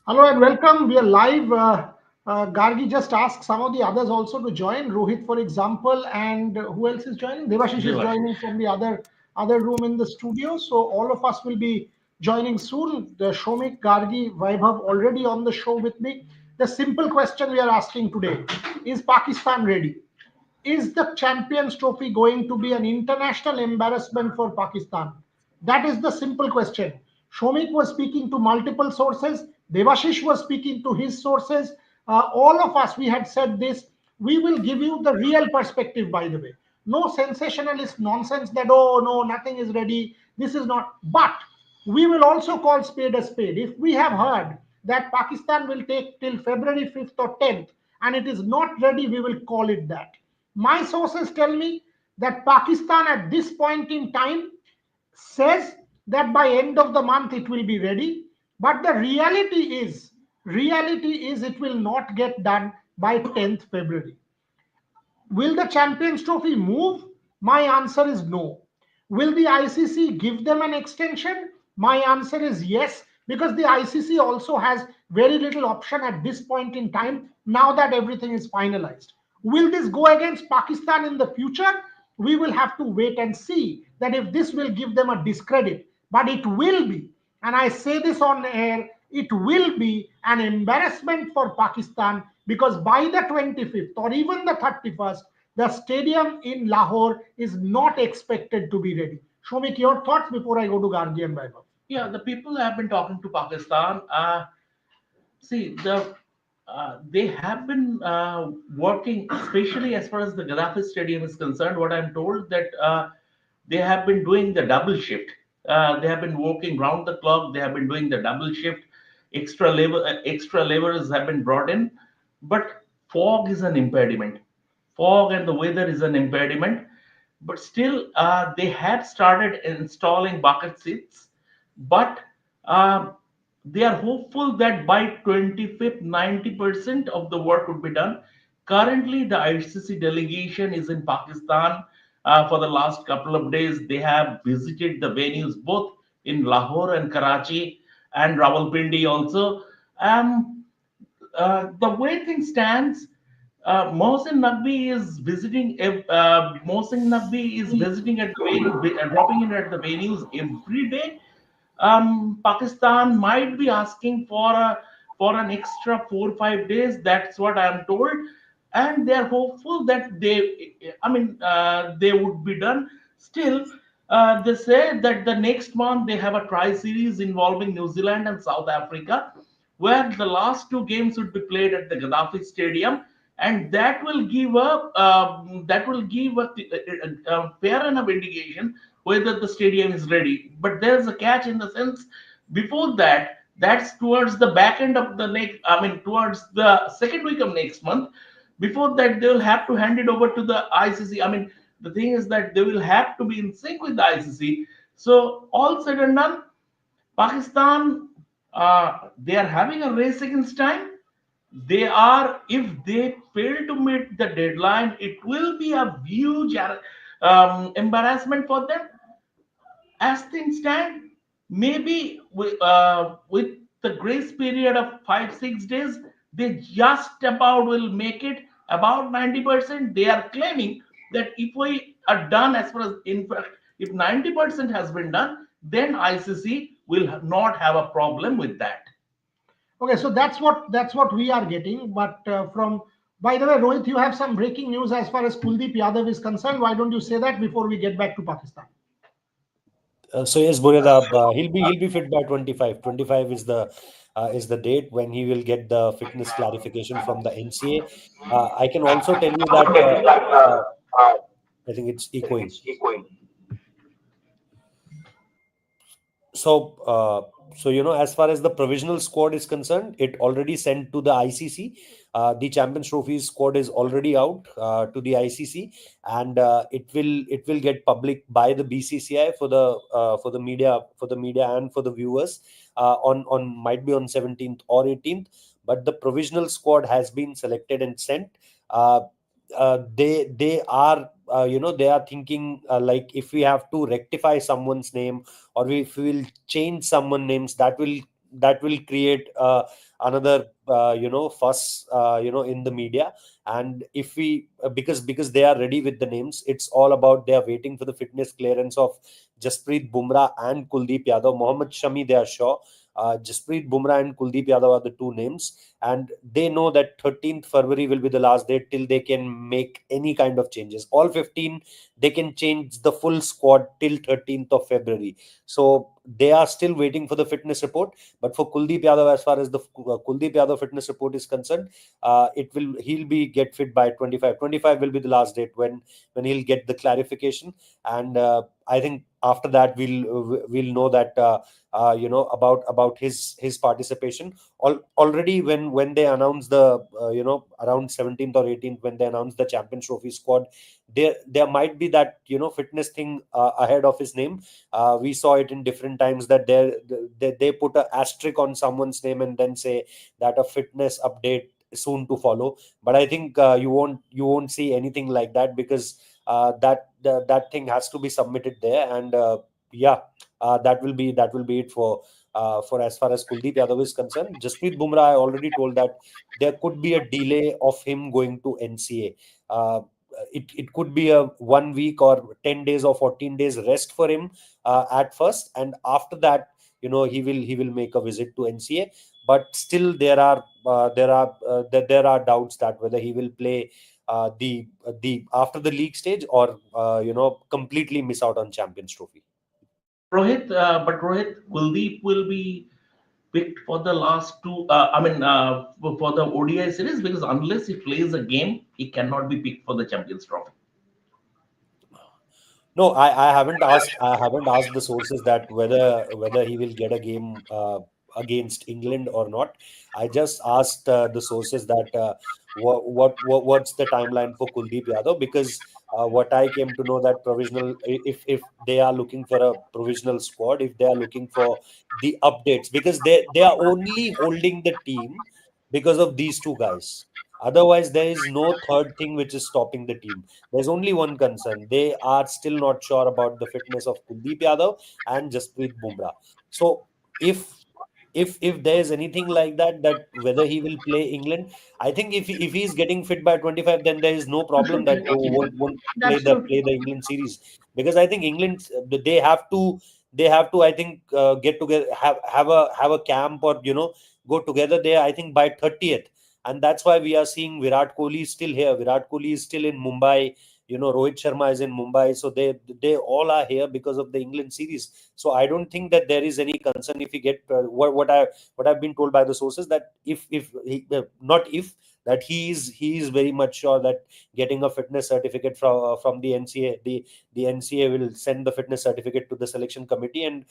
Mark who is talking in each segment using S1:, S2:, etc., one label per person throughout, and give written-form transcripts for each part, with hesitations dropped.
S1: Hello and welcome. We are live. Gargi just asked some of the others also to join. Rohit, for example, and who else is joining? Devashish is joining
S2: Devashish.
S1: from the other room in the studio. So all of us will be joining soon. The Shomik, Gargi, Vaibhav already on the show with me. The simple question we are asking today is: Pakistan ready? Is the Champions Trophy going to be an international embarrassment for Pakistan? That is the simple question. Shomik was speaking to multiple sources. Devashish was speaking to his sources. All of us, we had said this. We will give you the real perspective, by the way. No sensationalist nonsense that, oh, no, nothing is ready. This is not. But we will also call spade a spade. If we have heard that Pakistan will take till February 5th or 10th and it is not ready, we will call it that. My sources tell me that Pakistan at this point in time says that by end of the month it will be ready, but the reality is it will not get done by 10th February. Will the Champions Trophy move? My answer is no. Will the ICC give them an extension? My answer is yes, because the ICC also has very little option at this point in time now that everything is finalized. Will this go against Pakistan in the future? We will have to wait and see that if this will give them a discredit. But it will be, and I say this on air, it will be an embarrassment for Pakistan because by the 25th or even the 31st, the stadium in Lahore is not expected to be ready. Shomik, your thoughts before I go to Gargi and Vaibhav.
S2: Yeah, the people have been talking to Pakistan. See, they have been working, especially as far as the Gaddafi Stadium is concerned. What I'm told that they have been doing the double shift. They have been working round the clock. They have been doing the double shift. Extra laborers have been brought in, but fog is an impediment. Fog and the weather is an impediment. But still, they had started installing bucket seats, but uh, they are hopeful that by 25th 90% of the work would be done. Currently the ICC delegation is in Pakistan. For the last couple of days they have visited the venues both in Lahore and Karachi and Rawalpindi also. The way things stands, Mohsin Naqvi is visiting. Mohsin Naqvi is visiting at the dropping in at the venues every day. Pakistan might be asking for an extra 4 or 5 days. That's what I'm told, and they're hopeful that they would be done. Still, they say that the next month they have a tri-series involving New Zealand and South Africa, where the last two games would be played at the Gaddafi Stadium, and that will give a fair enough indication whether the stadium is ready. But there's a catch in the sense before that, that's towards the back end of the next, towards the second week of next month. Before that, they will have to hand it over to the ICC. The thing is that they will have to be in sync with the ICC. So, all said and done, Pakistan, they are having a race against time. They are, if they fail to meet the deadline, it will be a huge embarrassment for them. As things stand, maybe with the grace period of 5 6 days, they just about will make it about 90%. They are claiming that if we are done, as far as in fact, if 90% has been done, then ICC will not have a problem with that.
S1: Okay, so that's what we are getting. But from by the way, Rohit, you have some breaking news as far as Kuldeep Yadav is concerned. Why don't you say that before we get back to Pakistan?
S3: So yes, Buryadab, he'll be fit by 25. 25 is the date when he will get the fitness clarification from the NCA. I can also tell you that uh, I think it's echoing. So as far as the provisional squad is concerned, it already sent to the ICC. The Champions Trophy squad is already out to the ICC, and it will get public by the BCCI for the media and for the viewers on might be on 17th or 18th. But the provisional squad has been selected and sent. Uh, they are thinking, if we have to rectify someone's name, or if we will change someone names, that will will create another fuss in the media. And if we because they are ready with the names, it's all about they are waiting for the fitness clearance of Jasprit Bumrah and Kuldeep Yadav. Mohammad Shami, they are sure. Jasprit Bumrah and Kuldeep Yadav are the two names, and they know that 13th February will be the last date till they can make any kind of changes. All 15, they can change the full squad till 13th of February. So they are still waiting for the fitness report. But for Kuldeep Yadav, as far as the Kuldeep Yadav fitness report is concerned, he'll be get fit by 25. 25 will be the last date when he'll get the clarification. And I think after that we'll know that about his participation. Already when they announced the around 17th or 18th, when they announced the Champions Trophy squad, there might be that fitness thing ahead of his name. We saw it in different times that they put a asterisk on someone's name and then say that a fitness update soon to follow. But I think you won't see anything like that, because that thing has to be submitted there. And yeah, that will be it for as far as Kuldeep Yadav is concerned. Jasprit Bumrah, I already told that there could be a delay of him going to NCA. It could be a 1 week or 10 days or 14 days rest for him at first, and after that he will make a visit to NCA. But still there are doubts that whether he will play the after the league stage, or completely miss out on Champions Trophy.
S2: Rohit, Kuldeep will be picked for the last two. For the ODI series, because unless he plays a game, he cannot be picked for the Champions Trophy.
S3: No, I haven't asked the sources that whether he will get a game against England or not. I just asked the sources that what's the timeline for Kuldeep Yadav, because what I came to know that provisional, if they are looking for a provisional squad, if they are looking for the updates, because they are only holding the team because of these two guys. Otherwise, there is no third thing which is stopping the team. There's only one concern. They are still not sure about the fitness of Kuldeep Yadav and Jasprit Bumrah. So if if there is anything like that whether he will play England, I think if he's getting fit by 25, then there is no
S1: He
S3: problem
S1: should be
S3: that they
S1: possible.
S3: won't play
S1: That's
S3: the
S1: true.
S3: play the England series. Because I think England, they have to I think get together, have a camp, or go together there, I think by 30th. And that's why we are seeing Virat Kohli is still here. Virat Kohli is still in Mumbai. Rohit Sharma is in Mumbai. So they all are here because of the England series. So I don't think that there is any concern if he get what I've been told by the sources, that if he, not if that he is very much sure that getting a fitness certificate from the NCA, the NCA will send the fitness certificate to the selection committee. And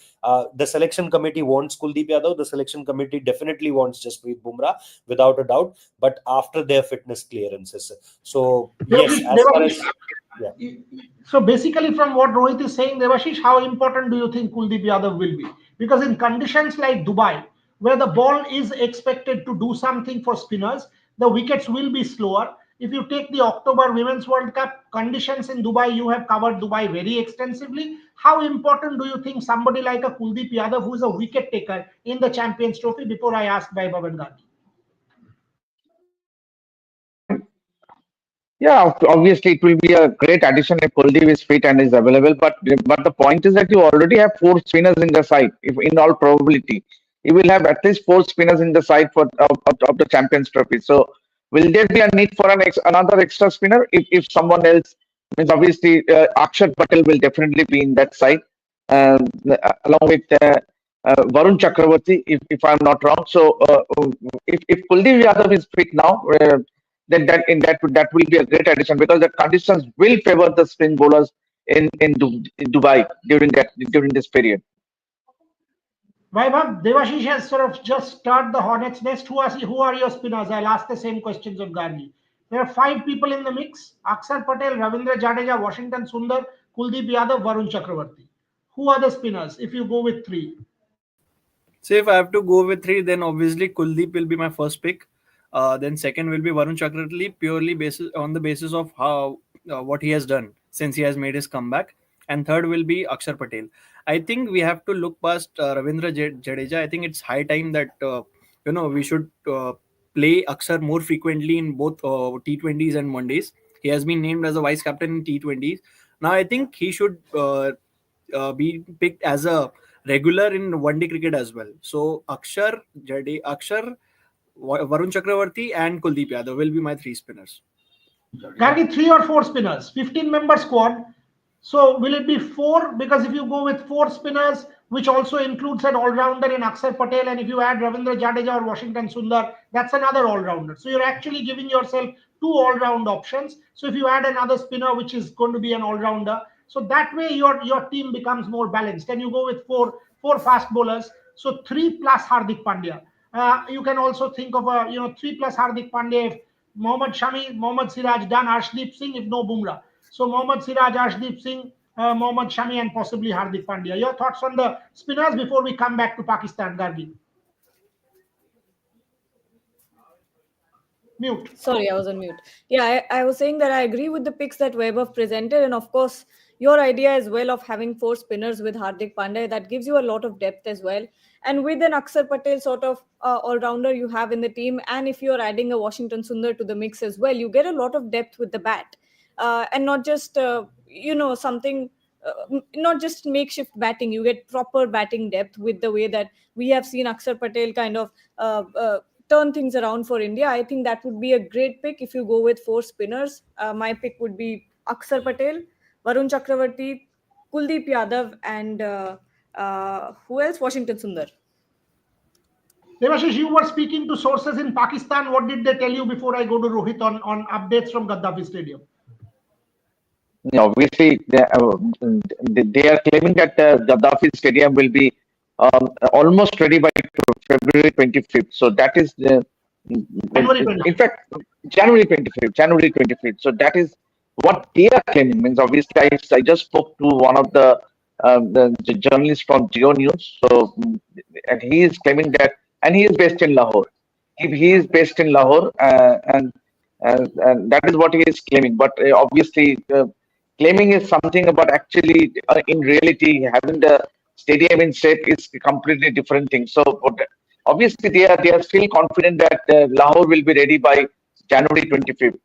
S3: the selection committee wants Kuldeep Yadav. The selection committee definitely wants Jasprit Bumrah, without a doubt, but after their fitness clearances. So yes, as far
S1: Devashish,
S3: as yeah.
S1: so basically, from what Rohit is saying, Devashish, how important do you think Kuldeep Yadav will be? Because in conditions like Dubai, where the ball is expected to do something for spinners, the wickets will be slower. If you take the October Women's World Cup conditions in Dubai, you have covered Dubai very extensively. How important do you think somebody like a Kuldeep Yadav, who is a wicket taker in the Champions Trophy, before I ask by Bhavan Gandhi?
S4: Yeah, obviously it will be a great addition if Kuldeep is fit and is available. But the point is that you already have four spinners in the side. If in all probability, you will have at least four spinners in the side for of the Champions Trophy. So will there be a need for another extra spinner if someone else means obviously Akshat Patel will definitely be in that side, uh, along with Varun Chakravarti, if I'm not wrong. So if Kuldeep Yadav is fit now, then that will be a great addition because the conditions will favor the spin bowlers in Dubai during this period.
S1: Vaibhav, Devashish has sort of just stirred the hornet's nest. Who are your spinners? I'll ask the same questions of Gargi. There are five people in the mix: Akshar Patel, Ravindra Jadeja, Washington Sundar, Kuldeep Yadav, Varun Chakravarti. Who are the spinners if you go with three?
S5: So if I have to go with three, then obviously Kuldeep will be my first pick. Then second will be Varun Chakravarti, purely basis on the basis of how what he has done since he has made his comeback. And third will be Akshar Patel. I think we have to look past Ravindra Jadeja. I think it's high time that we should play Aksar more frequently in both T20s and one days. He has been named as a vice captain in T20s. Now I think he should be picked as a regular in one day cricket as well. So Akshar, Varun Chakravarti, and Kuldeep Yadav will be my three spinners.
S1: Gargi, 3 or 4 spinners, 15-member squad. So will it be four? Because if you go with 4 spinners, which also includes an all-rounder in Akshar Patel, and if you add Ravindra Jadeja or Washington Sundar, that's another all-rounder. So you're actually giving yourself 2 all-round options. So if you add another spinner, which is going to be an all-rounder, so that way your team becomes more balanced. And you go with four fast bowlers. So 3 plus Hardik Pandya. You can also think of a 3 plus Hardik Pandya if Mohammad Shami, Mohammad Siraj, done Arshdeep Singh if no Bumrah. So Mohammad Siraj, Arshdeep Singh, Mohammad Shami, and possibly Hardik Pandya. Your thoughts on the spinners before we come back to Pakistan, Gargi? Mute.
S6: Sorry, I was on mute. Yeah, I was saying that I agree with the picks that Vaibhav presented, and of course, your idea as well of having 4 spinners with Hardik Pandya, that gives you a lot of depth as well. And with an Akshar Patel sort of all-rounder you have in the team, and if you're adding a Washington Sundar to the mix as well, you get a lot of depth with the bat, and not just something. Not just makeshift batting, you get proper batting depth with the way that we have seen Akshar Patel kind of turn things around for India. I think that would be a great pick if you go with 4 spinners. My pick would be Akshar Patel, Varun Chakravarti, Kuldeep Yadav, and who else? Washington Sundar.
S1: Devashish, you were speaking to sources in Pakistan. What did they tell you before I go to Rohit on updates from Gaddafi Stadium?
S4: Obviously, they are claiming that Gaddafi Stadium will be almost ready by February 25th. So that is,
S1: January
S4: in
S1: 25th.
S4: fact, January 25th. January 25th. So that is what they are claiming. Means obviously, I just spoke to one of the journalists from Geo News. So, and he is claiming that, and he is based in Lahore. If he is based in Lahore, and that is what he is claiming. But obviously, claiming is something, about actually, in reality, having the stadium in shape is a completely different thing. So obviously, they are still confident that Lahore will be ready by January 25th.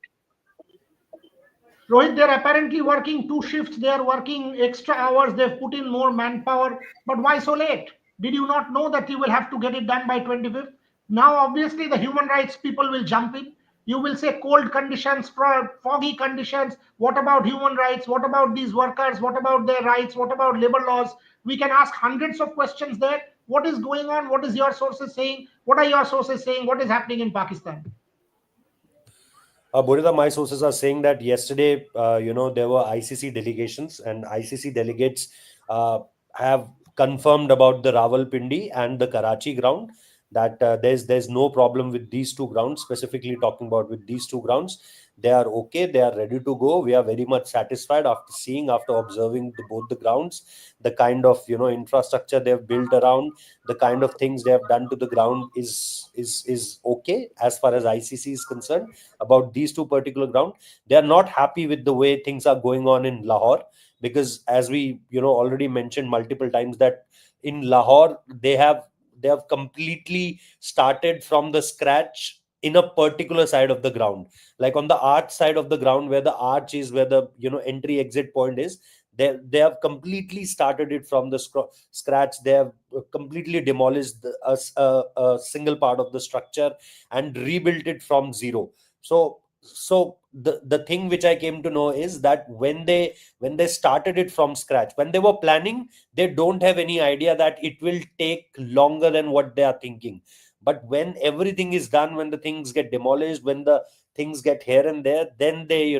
S1: Rohit, they're apparently working 2 shifts. They are working extra hours. They've put in more manpower. But why so late? Did you not know that you will have to get it done by 25th? Now, obviously, the human rights people will jump in. You will say cold conditions, foggy conditions. What about human rights? What about these workers? What about their rights? What about labor laws? We can ask hundreds of questions there. What is going on? What is your sources saying? What are your sources saying? What is happening in Pakistan?
S3: Burida, my sources are saying that yesterday, there were ICC delegations, and ICC delegates have confirmed about the Rawalpindi and the Karachi ground, that there's no problem with these 2 grounds. Specifically talking about with these 2 grounds, they are okay. They are ready to go. We are very much satisfied after observing both the grounds, the kind of infrastructure they have built around, the kind of things they have done to the ground is okay as far as ICC is concerned. About these 2 particular ground, they are not happy with the way things are going on in Lahore, because as we already mentioned multiple times, that in Lahore they have completely started from the scratch in a particular side of the ground, like on the arch side of the ground, where the arch is, where the entry exit point is. They have completely started it from the scratch. They have completely demolished a single part of the structure and rebuilt it from zero. So the thing which I came to know is that when they started it from scratch, when they were planning, they don't have any idea that it will take longer than what they are thinking. But when everything is done, when the things get demolished, when the things get here and there, then they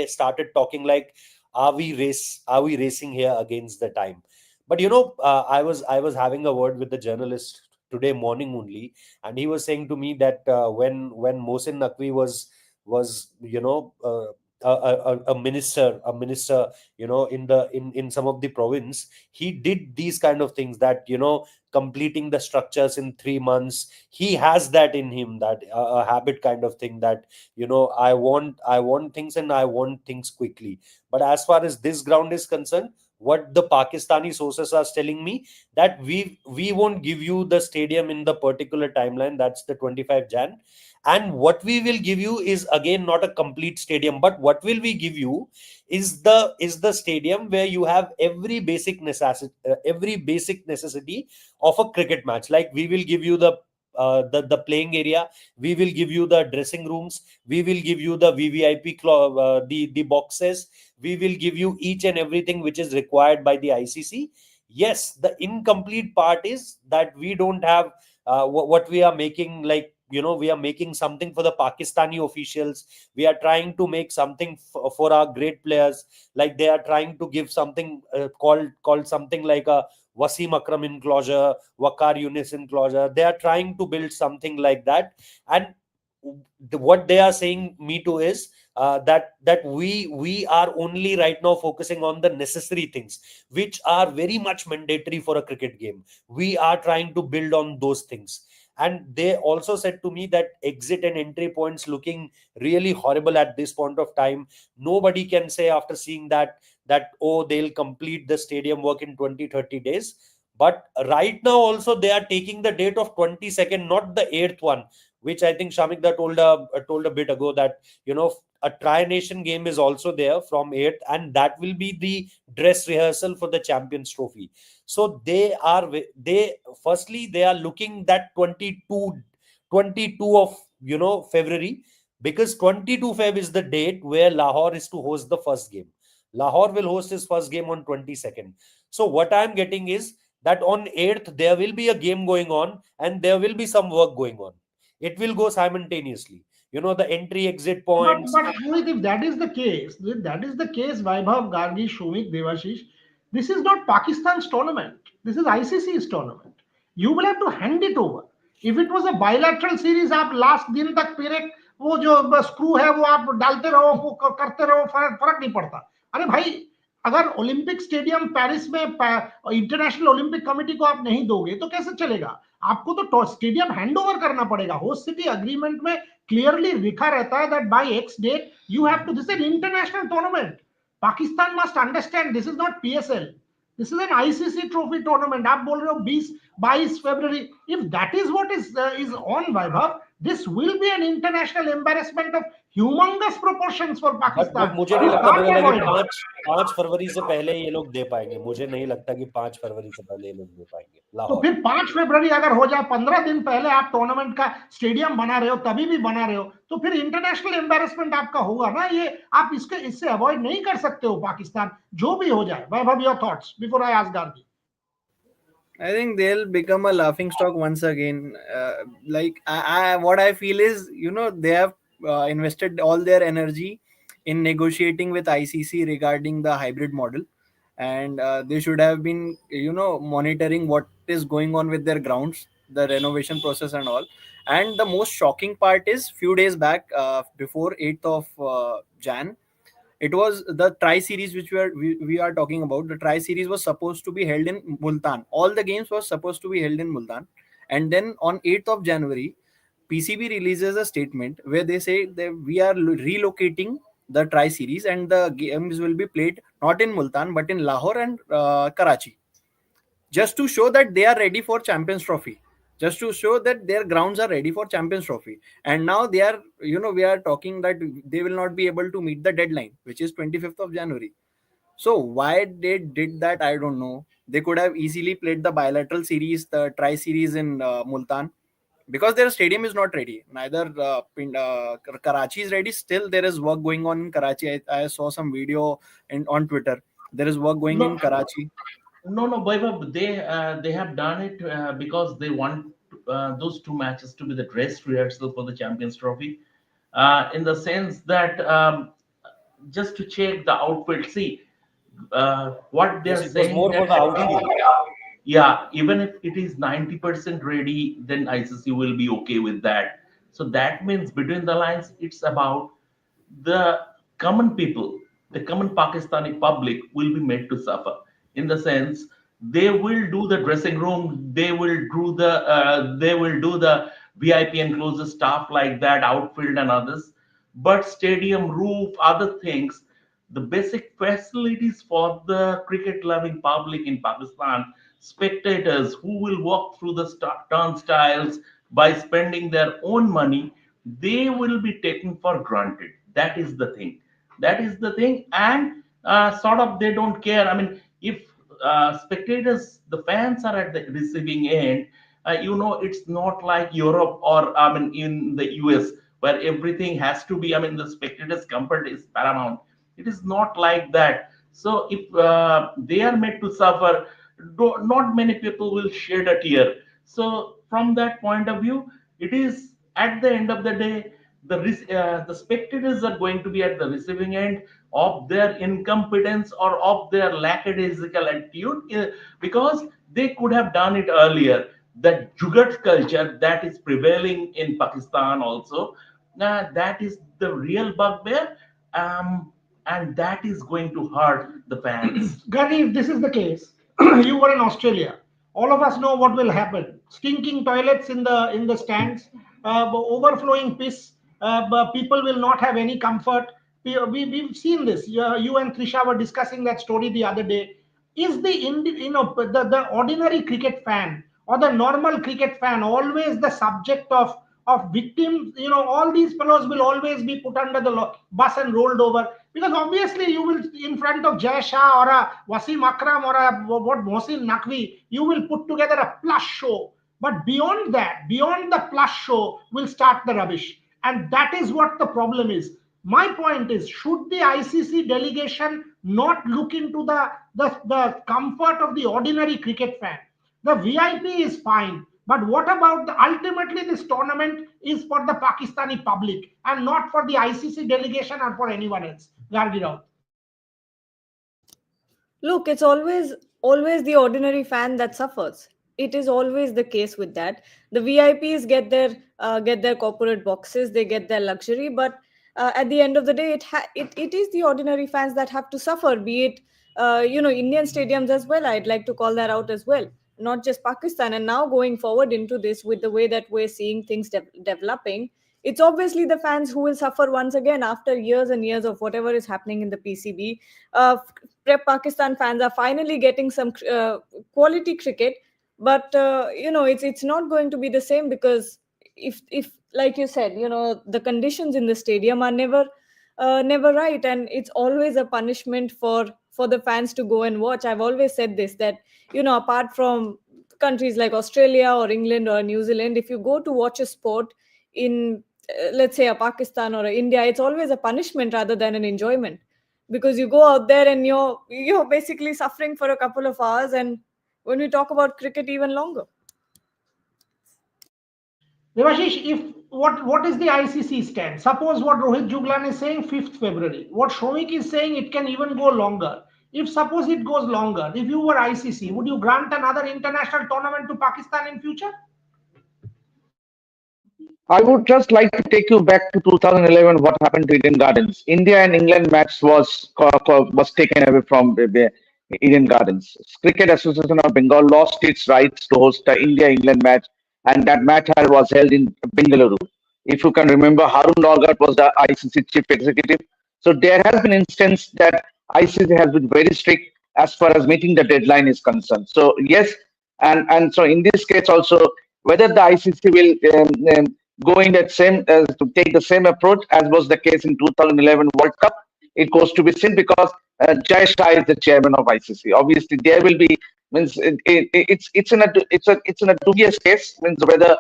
S3: started talking like, are we racing here against the time? But I was having a word with the journalist today morning only, and he was saying to me that when Mohsin Naqvi was a minister in some of the province, he did these kind of things, that completing the structures in 3 months. He has that in him, that a habit kind of thing, that I want things, and I want things quickly. But as far as this ground is concerned, what the Pakistani sources are telling me, that we won't give you the stadium in the particular timeline, that's the 25 Jan. And what we will give you is again not a complete stadium, but what will we give you is the stadium where you have every basic necessity of a cricket match. Like we will give you the playing area, we will give you the dressing rooms, we will give you the VVIP the boxes, we will give you each and everything which is required by the ICC. Yes, the incomplete part is that we don't have what we are making, like we are making something for the Pakistani officials, we are trying to make something for our great players, like they are trying to give something called something like a Wasim Akram enclosure, Wakar Yunus enclosure. They are trying to build something like that. And what they are saying me to is that we are only right now focusing on the necessary things which are very much mandatory for a cricket game. We are trying to build on those things. And they also said to me that exit and entry points looking really horrible at this point of time. Nobody can say after seeing that oh, they'll complete the stadium work in 20-30 days. But right now also they are taking the date of 22nd, not the 8th one, which I think Shamikda told a bit ago, that a Tri-Nation game is also there from 8th, and that will be the dress rehearsal for the Champions Trophy. So they firstly they are looking that 22 of February, because 22 Feb is the date where Lahore is to host the first game. Lahore will host his first game on 22nd. So what I'm getting is that on 8th there will be a game going on and there will be some work going on. It will go simultaneously. The entry exit points.
S1: But Mohit, if that is the case, Vaibhav, Gargi, Shumik, Devashish, this is not Pakistan's tournament. This is ICC's tournament. You will have to hand it over. If it was a bilateral series, आप last दिन तक फिर एक वो जो screw है वो आप डालते रहो, वो करते रहो, फर्क नहीं पड़ता. अरे भाई, अगर ओलंपिक स्टेडियम पेरिस में इंटरनेशनल ओलंपिक कमेटी को आप नहीं दोगे तो कैसे चलेगा? आपको तो स्टेडियम हैंड ओवर करना पड़ेगा. होस्ट सिटी अग्रीमेंट में क्लियरली लिखा रहता है that by X date you have to. This is an international tournament. Pakistan must understand this is not PSL. This is an ICC trophy tournament. आप बोल रहे हो 22 February. If that is what is on, Vaibhav, this will be an international embarrassment of humongous proportions for Pakistan.
S3: But मुझे नहीं लगता कि 5 फरवरी से पहले ये लोग दे पाएंगे. मुझे नहीं लगता कि 5 फरवरी से पहले ये लोग दे पाएंगे.
S1: तो फिर 5 फरवरी अगर हो जाए, 15 दिन पहले आप टूर्नामेंट का स्टेडियम बना रहे हो, तभी भी बना रहे हो, तो फिर इंटरनेशनल एम्बेरसमेंट आपका होगा ना. ये आप इससे अवॉइड नहीं कर सकते हो. पाकिस्तान जो भी हो जाए. Vaibhav, your thoughts before I ask Gargi.
S5: I think they'll become a laughing stock once again. What I feel is, they have invested all their energy in negotiating with ICC regarding the hybrid model, and they should have been, monitoring what is going on with their grounds, the renovation process, and all. And the most shocking part is, few days back, before 8th of Jan, it was the Tri-Series which we are talking about. The Tri-Series was supposed to be held in Multan. All the games were supposed to be held in Multan. And then on 8th of January, PCB releases a statement where they say that we are relocating the Tri-Series and the games will be played not in Multan but in Lahore and Karachi, just to show that they are ready for Champions Trophy, just to show that their grounds are ready for Champions Trophy. And now they are, we are talking that they will not be able to meet the deadline, which is 25th of January. So why they did that, I don't know. They could have easily played the bilateral series, the Tri-Series in Multan, because their stadium is not ready. Neither Karachi is ready. Still, there is work going on in Karachi. I saw some video on Twitter. There is work going in Karachi.
S2: No, Vaibhav, they have done it because they want those two matches to be the dress rehearsal for the Champions Trophy. In the sense that just to check the outfit. See, what they're
S3: Yes, it was
S2: saying.
S3: more for the outfield.
S2: Yeah, even if it is 90% ready, then ICC will be okay with that. So that means between the lines, it's about the common people, the common Pakistani public will be made to suffer. In the sense, they will do the dressing room, they will do the VIP enclosure stuff like that, outfield and others. But stadium roof, other things, the basic facilities for the cricket loving public in Pakistan, spectators who will walk through the turnstiles by spending their own money, they will be taken for granted. That is the thing. That is the thing. And sort of they don't care. I mean, if spectators, the fans are at the receiving end, it's not like Europe or I mean in the US where everything has to be. I mean, the spectators' comfort is paramount. It is not like that. So if they are made to suffer, not many people will shed a tear. So from that point of view, it is at the end of the day, the spectators are going to be at the receiving end of their incompetence or of their lackadaisical attitude because they could have done it earlier. That jugat culture that is prevailing in Pakistan also, that is the real bugbear, and that is going to hurt the fans.
S1: Gary, if this is the case, you were in Australia. All of us know what will happen. Stinking toilets in the stands, overflowing piss. People will not have any comfort. We've seen this. You and Trisha were discussing that story the other day. Is the ordinary cricket fan or the normal cricket fan always the subject of victims? All these fellows will always be put under the bus and rolled over, because obviously you will, in front of Jay Shah or a Wasim Akram or a what Mohsin Naqvi, you will put together a plush show. But beyond that, beyond the plush show, will start the rubbish. And that is what the problem is. My point is, should the ICC delegation not look into the comfort of the ordinary cricket fan? The VIP is fine, but what about ultimately this tournament is for the Pakistani public and not for the ICC delegation or for anyone else. Gargirao.
S6: Look, it's always the ordinary fan that suffers. It is always the case with that. The VIPs get their corporate boxes, they get their luxury, but at the end of the day, it is the ordinary fans that have to suffer. Be it Indian stadiums as well. I'd like to call that out as well, not just Pakistan. And now going forward into this, with the way that we're seeing things developing, it's obviously the fans who will suffer once again after years and years of whatever is happening in the PCB. Pakistan fans are finally getting some quality cricket, but it's not going to be the same, because if like you said, the conditions in the stadium are never right, and it's always a punishment for the fans to go and watch. I've always said this, that apart from countries like Australia or England or New Zealand, if you go to watch a sport in let's say a Pakistan or a India, it's always a punishment rather than an enjoyment, because you go out there and you're basically suffering for a couple of hours, and when we talk about cricket, even longer.
S1: Devashish, if what is the ICC stand? Suppose what Rohit Juglan is saying, 5th February. What Shomik is saying, it can even go longer. If suppose it goes longer, if you were ICC, would you grant another international tournament to Pakistan in future?
S4: I would just like to take you back to 2011. What happened to Eden Gardens? India and England match was taken away from the Eden Gardens. Cricket Association of Bengal lost its rights to host the India-England match, and that match was held in Bengaluru. If you can remember, Harun Norgat was the ICC chief executive. So there has been instance that ICC has been very strict as far as meeting the deadline is concerned. So yes, and so in this case also, whether the ICC will go in that same to take the same approach as was the case in 2011 World Cup, it goes to be seen, because Jay Shah is the chairman of ICC. Obviously, there will be means it's in a dubious case, means whether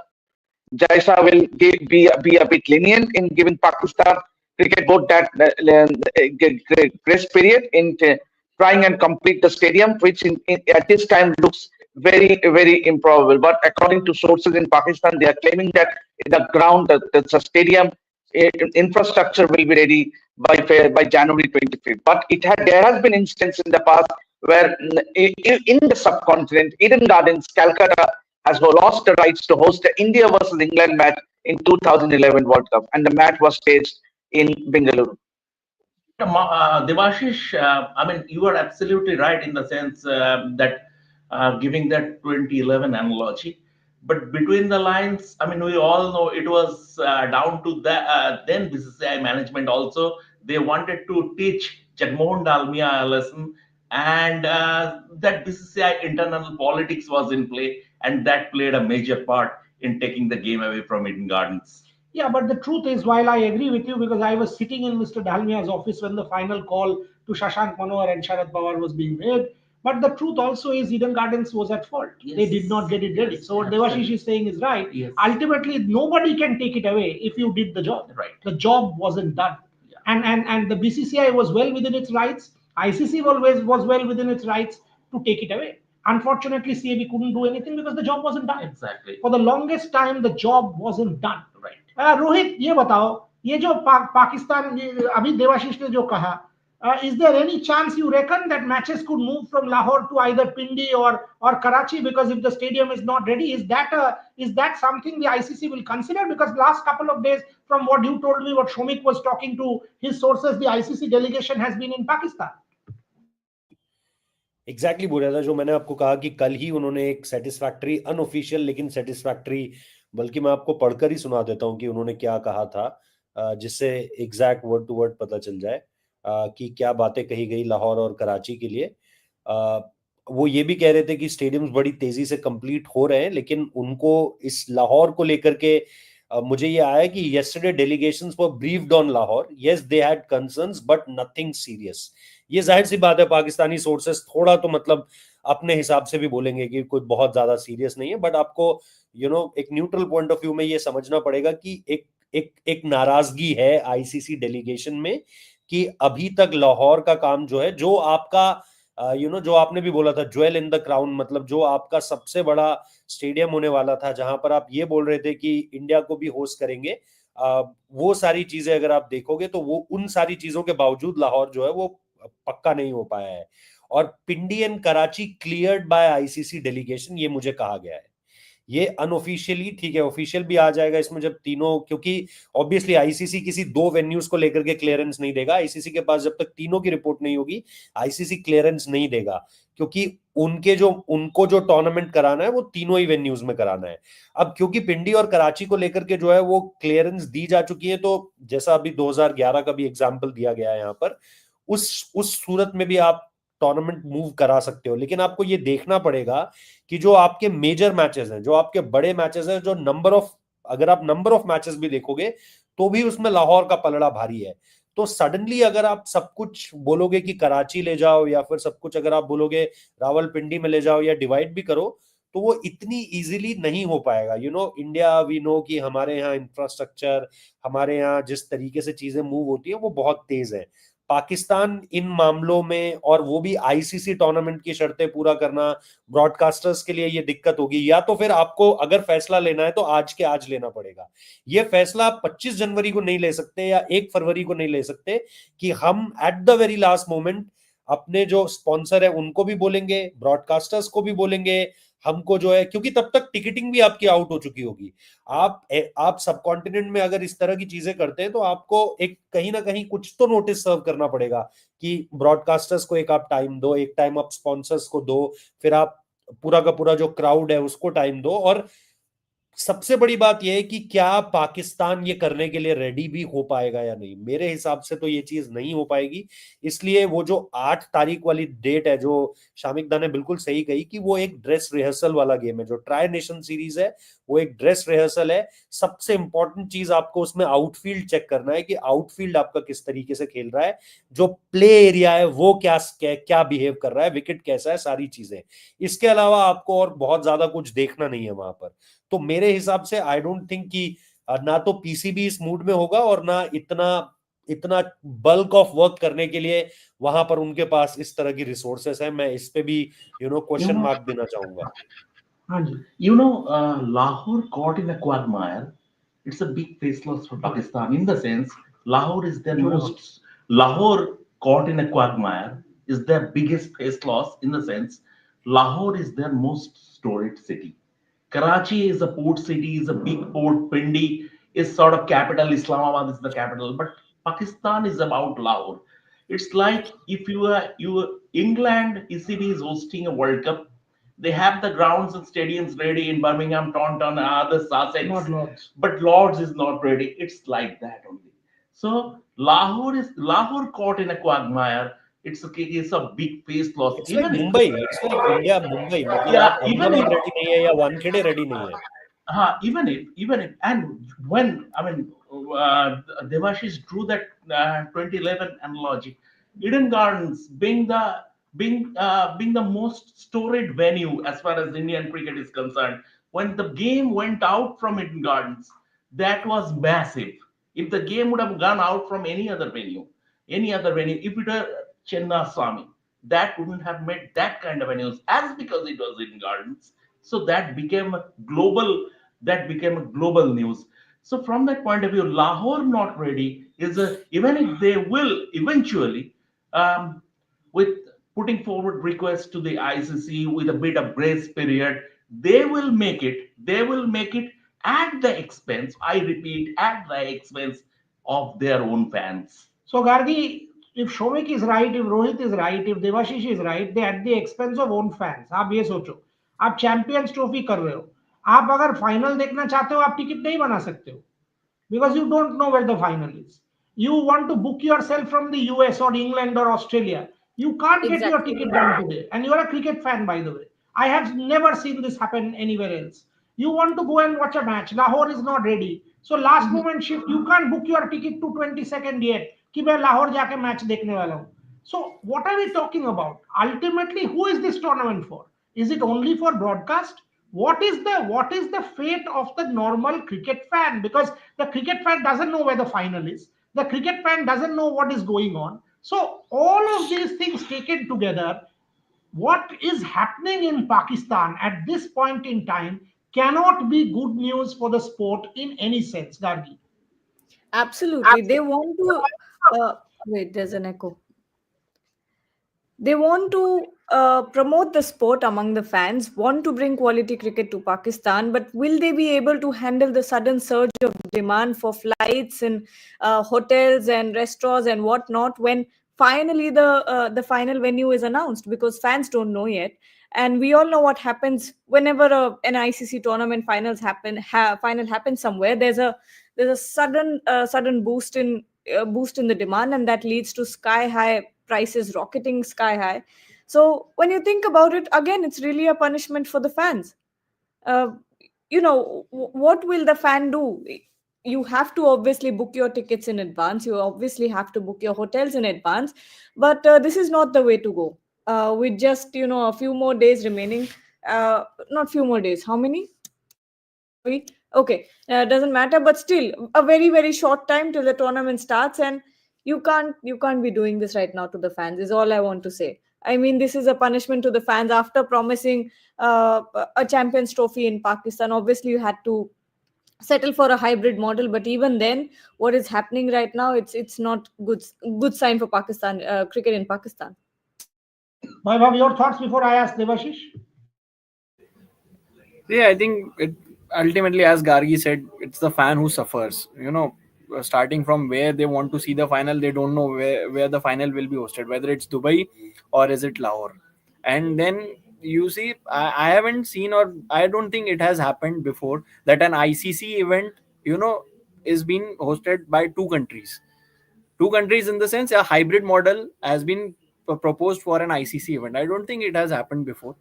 S4: Jay Shah will be a bit lenient in giving Pakistan cricket board that grace period in trying and complete the stadium, which at this time looks very improbable. But according to sources in Pakistan, they are claiming that the ground, the stadium infrastructure will be ready by January 25th. But there has been instance in the past where in the subcontinent, Eden Gardens, Calcutta has lost the rights to host the India versus England match in 2011 World Cup, and the match was staged in Bengaluru.
S2: Devashish, I mean, you are absolutely right in the sense that giving that 2011 analogy. But between the lines, I mean, we all know it was down to the then BCCI management also. They wanted to teach Jagmohan Dalmia a lesson, and that BCCI internal politics was in play, and that played a major part in taking the game away from Eden Gardens.
S1: Yeah, but the truth is, while I agree with you, because I was sitting in Mr. Dalmia's office when the final call to Shashank Manohar and Sharad Pawar was being made, but the truth also is Eden Gardens was at fault.
S2: Yes.
S1: They did not get it ready.
S2: Yes,
S1: So what
S2: absolutely.
S1: Devashish is saying is right.
S2: Yes.
S1: Ultimately, nobody can take it away if you did the job.
S2: Right.
S1: The job wasn't done.
S2: Yeah.
S1: And the BCCI was well within its rights. ICC always was well within its rights to take it away. Unfortunately, CAB couldn't do anything because the job wasn't done.
S2: Exactly.
S1: For the longest time, the job wasn't done.
S2: Right.
S1: Rohit ये बताओ ये जो पाकिस्तान अभी देवाशीष ने जो कहा is there any chance you reckon that matches could move from Lahore to either Pindi or Karachi, because if the stadium is not ready, is that something the ICC will consider? Because last couple of days, from what you told me, what Shomik was talking to his sources, the ICC delegation has been in Pakistan.
S3: Exactly बोल रहा था जो मैंने आपको कहा कि कल ही उन्होंने एक सेटिस्फैक्टरी अनऑफिशियल लेकिन सेटिस्फैक्टरी, बल्कि मैं आपको पढ़कर ही सुना देता हूं कि उन्होंने क्या कहा था, जिससे एग्जैक्ट वर्ड टू वर्ड पता चल जाए कि क्या बातें कही गई लाहौर और कराची के लिए। वो ये भी कह रहे थे कि स्टेडियम्स बड़ी तेजी से कंप्लीट हो रहे हैं, लेकिन उनको इस लाहौर को लेकर के मुझे ये आया कि yesterday delegations were briefed on Lahore. Yes, they had concerns, but nothing serious. ये जाहिर सी बात है, पाकिस्तानी सोर्सेस थोड़ा तो मतलब अपने हिसाब से भी बोलेंगे कि कोई बहुत ज्यादा सीरियस नहीं है, बट आपको एक न्यूट्रल पॉइंट ऑफ व्यू में ये समझना पड़ेगा कि एक नाराजगी है आईसीसी डेलीगेशन में कि अभी तक लाहौर का काम जो है, जो आपका जो आपने भी बोला था ज्वेल इन द क्राउन, मतलब जो आपका सबसे बड़ा स्टेडियम होने वाला था, जहां पर आप ये बोल रहे थे कि इंडिया को भी होस्ट करेंगे, वो सारी चीजें अगर आप देखोगे तो वो उन सारी चीजों के बावजूद लाहौर जो है वो पक्का नहीं हो पाया है। और Pindi and Karachi cleared by ICC delegation, ये मुझे कहा गया है। ये अनऑफिशियली, ठीक है, ऑफिशियल भी आ जाएगा इसमें जब तीनों, क्योंकि ऑब्वियसली आईसीसी किसी दो वेन्यूज को लेकर के क्लियरेंस नहीं देगा। आईसीसी के पास जब तक तीनों की रिपोर्ट नहीं होगी आईसीसी क्लियरेंस नहीं देगा, क्योंकि उनको जो टूर्नामेंट कराना है वो तीनों ही वेन्यूज में कराना है। अब क्योंकि पिंडी और कराची को लेकर के जो है वो क्लियरेंस दी जा चुकी है, तो जैसा अभी 2011 का भी एग्जाम्पल दिया गया है यहाँ पर, उस सूरत में भी आप टूर्नामेंट मूव करा सकते हो। लेकिन आपको ये देखना पड़ेगा कि जो आपके मेजर मैचेस हैं, जो आपके बड़े मैचेस हैं, जो अगर आप नंबर ऑफ मैचेस भी देखोगे तो भी उसमें लाहौर का पलड़ा भारी है। तो सडनली अगर आप सब कुछ बोलोगे कि कराची ले जाओ, या फिर सब कुछ अगर आप बोलोगे रावलपिंडी में ले जाओ या डिवाइड भी करो, तो वो इतनी इजीली नहीं हो पाएगा। इंडिया, वी नो कि हमारे यहाँ इंफ्रास्ट्रक्चर, हमारे यहाँ जिस तरीके से चीजें मूव होती है वो बहुत तेज है। पाकिस्तान इन मामलों में, और वो भी आईसीसी टूर्नामेंट की शर्तें पूरा करना, ब्रॉडकास्टर्स के लिए ये दिक्कत होगी। या तो फिर आपको अगर फैसला लेना है तो आज के आज लेना पड़ेगा। ये फैसला आप 25 जनवरी को नहीं ले सकते या 1 फरवरी को नहीं ले सकते कि हम at the very last moment अपने जो स्पॉन्सर है उनको भी बोलेंगे, ब्रॉडकास्टर्स को भी बोलेंगे, हमको जो है, क्योंकि तब तक टिकटिंग भी आपकी आउट हो चुकी होगी। आप सब कॉन्टिनेंट में अगर इस तरह की चीजें करते हैं तो आपको एक कहीं ना कहीं कुछ तो नोटिस सर्व करना पड़ेगा कि ब्रॉडकास्टर्स को एक आप टाइम दो, एक टाइम आप स्पॉन्सर्स को दो, फिर आप पूरा का पूरा जो क्राउड है उसको टाइम दो। और सबसे बड़ी बात यह है कि क्या पाकिस्तान ये करने के लिए रेडी भी हो पाएगा या नहीं। मेरे हिसाब से तो ये चीज नहीं हो पाएगी। इसलिए वो जो 8 तारीख वाली डेट है, जो शामिक दा ने बिल्कुल सही कही कि वो एक ड्रेस रिहर्सल वाला गेम है। जो ट्राई नेशन सीरीज है वो एक ड्रेस रिहर्सल है। सबसे इंपॉर्टेंट चीज आपको उसमें आउटफील्ड चेक करना है कि आउटफील्ड आपका किस तरीके से खेल रहा है, जो प्ले एरिया है वो क्या बिहेव कर रहा है, विकेट कैसा है, सारी चीजें। इसके अलावा आपको और बहुत ज्यादा कुछ देखना नहीं है वहां पर। तो मेरे हिसाब से आई डोंट थिंक कि ना तो पीसीबी इस मूड में होगा और ना इतना बल्क ऑफ वर्क करने के लिए वहां पर उनके पास इस तरह की रिसोर्सेस है। मैं इस पे भी क्वेश्चन मार्क देना चाहूंगा।
S1: हाँ जी,
S2: Lahore caught in a quagmire. It's a big face loss for Pakistan in the sense Lahore caught in a quagmire is their biggest face loss in the sense Lahore is their most storied city. Karachi is a port city, is a big port. Pindi is sort of capital. Islamabad is the capital, but Pakistan is about Lahore. It's like if England ECB is hosting a World Cup. They have the grounds and stadiums ready in Birmingham, Taunton, and other Sussex.
S1: not Lords.
S2: But Lords is not ready. It's like that only. So Lahore caught in a quagmire. It's a case of big face loss.
S3: It's like Mumbai. It's like India, Mumbai. मतलब
S2: Yeah,
S3: आप Ahmedabad ready नहीं है या Wankhede ready नहीं है.
S2: even if, and when I mean, Devashish drew that 2011 analogy, Eden Gardens being the most storied venue as far as Indian cricket is concerned. When the game went out from Eden Gardens, that was massive. If the game would have gone out from any other venue, if it were Chenna Swami, that wouldn't have made that kind of a news. As because it was Eden Gardens, so that became a global news. So from that point of view, Lahore not ready is even if they will eventually, um, with putting forward requests to the ICC with a bit of grace period, they will make it. They will make it at the expense. I repeat, at the expense of their own fans.
S1: So Gargi, if Shomik is right, if Rohit is right, if Devashish is right, they at the expense of own fans. आप ये सोचो, आप champions trophy कर रहे हो, आप अगर final देखना चाहते हो, आप टिकट नहीं बना सकते हो, because you don't know where the final is. You want to book yourself from the US or England or Australia. You can't get your
S6: Exactly.
S1: ticket done today. And you're a cricket fan, by the way. I have never seen this happen anywhere else. You want to go and watch a match. Lahore is not ready. So last
S6: Mhm.
S1: moment shift, you can't book your ticket to 22nd yet. कि मैं लाहौर जाके match देखने वाला हूँ. So what are we talking about? Ultimately, who is this tournament for? Is it only for broadcast? What is the fate of the normal cricket fan? Because the cricket fan doesn't know where the final is. The cricket fan doesn't know what is going on. So all of these things taken together, what is happening in Pakistan at this point in time cannot be good news for the sport in any sense, Gargi.
S6: Absolutely. They want to wait, there's an echo. They want to promote the sport among the fans, want to bring quality cricket to Pakistan, but will they be able to handle the sudden surge of demand for flights and hotels and restaurants and whatnot when finally the final venue is announced? Because fans don't know yet, and we all know what happens whenever an ICC tournament final happens somewhere. There's a sudden boost in the demand, and that leads to sky high prices rocketing sky high. So when you think about it, again, it's really a punishment for the fans. uh, what will the fan do? You have to obviously book your tickets in advance, you obviously have to book your hotels in advance, but this is not the way to go. With just a few more days remaining, not few more days, how many? Okay, doesn't matter, but still a very very short time till the tournament starts, and you can't be doing this right now to the fans is all I want to say. I mean, this is a punishment to the fans after promising uh, a champions trophy in Pakistan. Obviously you had to settle for a hybrid model, but even then what is happening right now, it's not good sign for Pakistan, cricket in Pakistan.
S1: Vaibhav, your thoughts before I ask Devashish?
S5: Yeah, I think it ultimately, as Gargi said, it's the fan who suffers. Starting from where they want to see the final, they don't know where the final will be hosted, whether it's Dubai or is it Lahore. And then you see, I haven't seen, or I don't think it has happened before, that an ICC event, is being hosted by two countries in the sense a hybrid model has been proposed for an ICC event. I don't think it has happened before.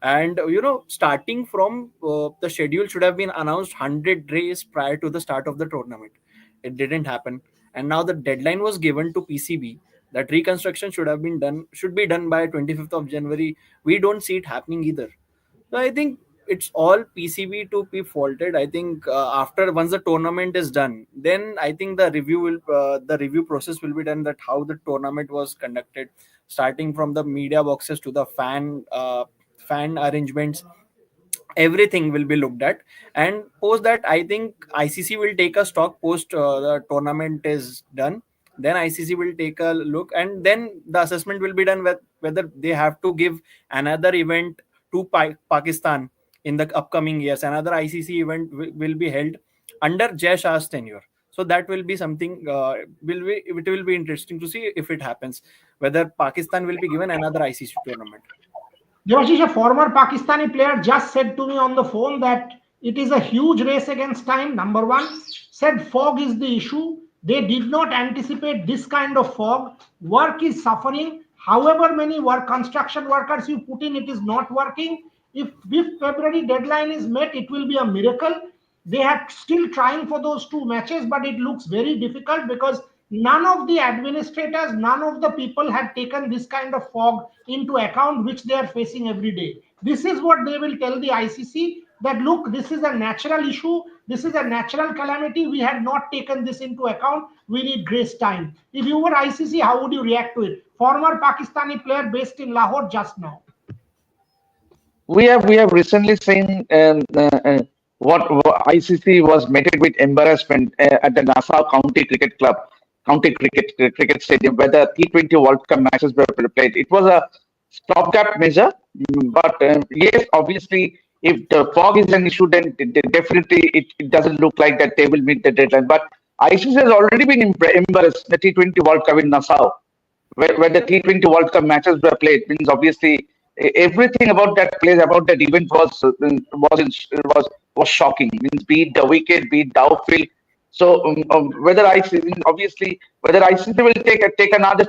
S5: And starting from the schedule should have been announced 100 days prior to the start of the tournament. It didn't happen, and now the deadline was given to PCB that reconstruction should be done by 25th of January. We don't see it happening either. So I think it's all PCB to be faulted. I think after once the tournament is done, then I think the review process will be done, that how the tournament was conducted, starting from the media boxes to the fan arrangements. Everything will be looked at, and post that I think ICC will take a stock post the tournament is done. Then ICC will take a look, and then the assessment will be done with whether they have to give another event to Pakistan in the upcoming years. Another ICC event will be held under Jay Shah's tenure. So that will be something, it will be interesting to see if it happens, whether Pakistan will be given another ICC tournament.
S1: Devashish, a former Pakistani player, just said to me on the phone that it is a huge race against time. Number one, said fog is the issue. They did not anticipate this kind of fog. Work is suffering. However many construction workers you put in, it is not working. If 5th February deadline is met, it will be a miracle. They are still trying for those two matches, but it looks very difficult because none of the administrators, none of the people had taken this kind of fog into account, which they are facing every day. This is what they will tell the ICC, that look, this is a natural issue, this is a natural calamity, we had not taken this into account, we need grace time. If you were ICC, how would you react to it? Former Pakistani player based in Lahore just now.
S4: We have recently seen what ICC was meted with embarrassment at the Nassau County Cricket Club, County Cricket Stadium, where the T20 World Cup matches were played. It was a stopgap measure, but yes, obviously, if the fog is an issue, then definitely it doesn't look like that they will meet the deadline. But ICC has already been embarrassed the T20 World Cup in Nassau, where the T20 World Cup matches were played. Means obviously everything about that place, about that event was shocking. Means be it the wicket, be it the outfield. So whether ICC will take another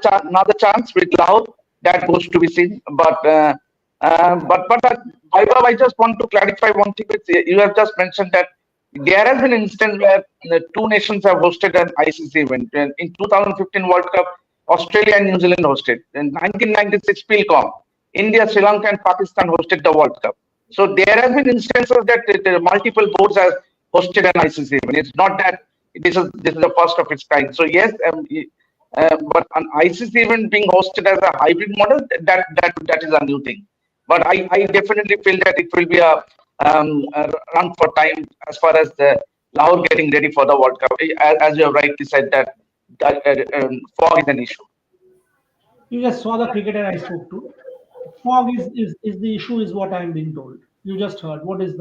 S4: chance with Lahore, that goes to be seen. But Vaibhav, I just want to clarify one thing. You have just mentioned that there has been an instance where the two nations have hosted an ICC event. In 2015 World Cup, Australia and New Zealand hosted. In 1996 PILCOM, India, Sri Lanka, and Pakistan hosted the World Cup. So there have been instances that the multiple boards have hosted an ICC event. It's not that this is the first of its kind. So yes, but an ICC event being hosted as a hybrid model, that is a new thing. But I definitely feel that it will be a run for time as far as the Lahore getting ready for the World Cup. As you have rightly said, that fog is an issue.
S1: You just saw the cricketer I spoke to. Fog is the issue, is what I'm being told. You just heard. What is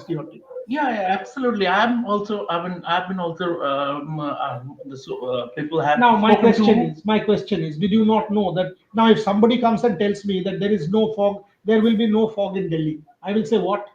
S1: your take?
S2: Yeah, yeah, absolutely. I've been also people have
S1: Now
S2: spoken to.
S1: my question is, did you not know that now if somebody comes and tells me that there is no fog, there will be no fog in Delhi? I will say what?